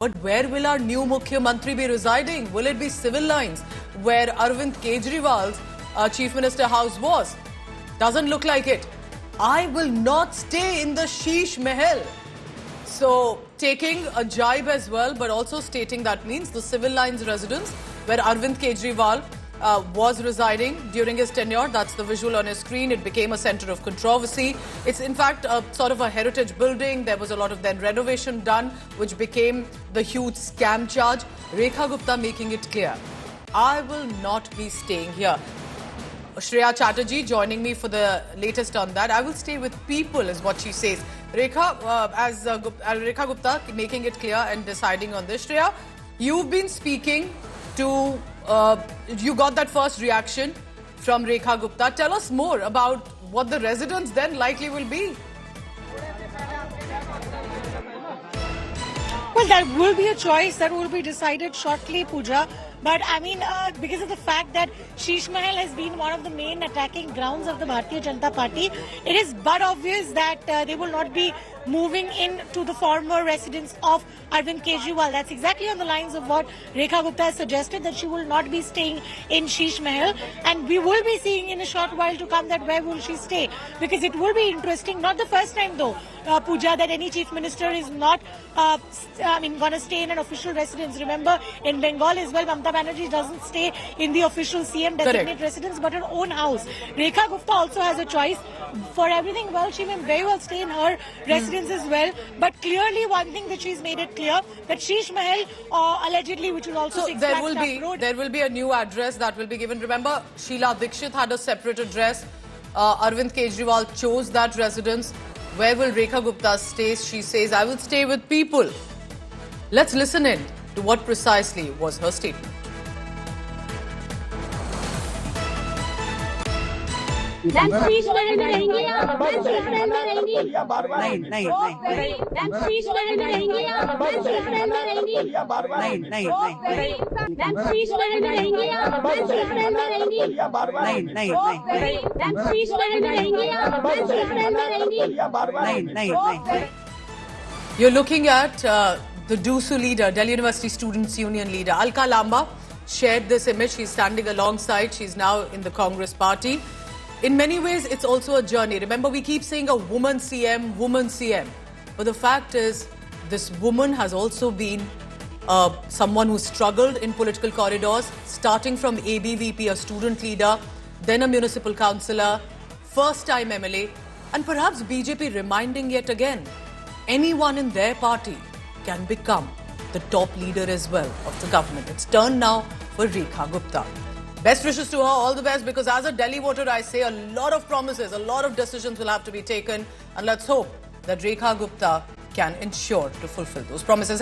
But where will our new Mukhyamantri be residing? Will it be civil lines where Arvind Kejriwal's Chief Minister house was? Doesn't look like it. I will not stay in the Sheesh Mahal. So taking a jibe as well, but also stating that means the civil lines residence where Arvind Kejriwal was residing during his tenure. That's the visual on his screen. It became a center of controversy. It's in fact a sort of a heritage building. There was a lot of then renovation done, which became the huge scam charge. Rekha Gupta making it clear, I will not be staying here. Shreya Chatterjee joining me for the latest on that. I will stay with people is what she says. Rekha, Rekha Gupta making it clear and deciding on this. Shreya, you've been speaking to, you got that first reaction from Rekha Gupta. Tell us more about what the residents then likely will be. Well, that will be a choice that will be decided shortly, Pooja. But I mean, because of the fact that Sheesh Mahal has been one of the main attacking grounds of the Bharatiya Janata Party, it is but obvious that they will not be moving in to the former residence of Arvind Kejriwal. That's exactly on the lines of what Rekha Gupta has suggested, that she will not be staying in Sheesh Mahal. And we will be seeing in a short while to come that where will she stay. Because it will be interesting, not the first time though, Pooja, that any chief minister is not, going to stay in an official residence. Remember, in Bengal as well, Mamata Banerjee doesn't stay in the official CM designate residence, but her own house. Rekha Gupta also has a choice. For everything well, she may very well stay in her residence as well. But clearly, one thing that she's made it clear, that Sheesh Mahal, allegedly, which will also there will be a new address that will be given. Remember, Sheila Dikshit had a separate address. Arvind Kejriwal chose that residence. Where will Rekha Gupta stay? She says, I will stay with people. Let's listen in to what precisely was her statement. Ma'am Sheesh Mahal में रहेंगे या ma'am Sheesh Mahal में रहेंगी? नहीं ma'am Sheesh Mahal में रहेंगे या ma'am Sheesh Mahal में रहेंगी? मैम शीश महल में रहेंगे या मैम शीश महल में रहेंगी? मैम शीश महल में रहेंगे या मैम शीश महल में रहेंगी? You're looking at the DUSU leader, Delhi University Students' Union leader, Alka Lamba, shared this image. She's standing alongside. She's now in the Congress party. In many ways, it's also a journey. Remember, we keep saying a woman CM, woman CM. But the fact is, this woman has also been someone who struggled in political corridors, starting from ABVP, a student leader, then a municipal councillor, first-time MLA, and perhaps BJP reminding yet again, anyone in their party can become the top leader as well of the government. It's turn now for Rekha Gupta. Best wishes to her, all the best, because as a Delhi voter, I say a lot of promises, a lot of decisions will have to be taken. And let's hope that Rekha Gupta can ensure to fulfill those promises.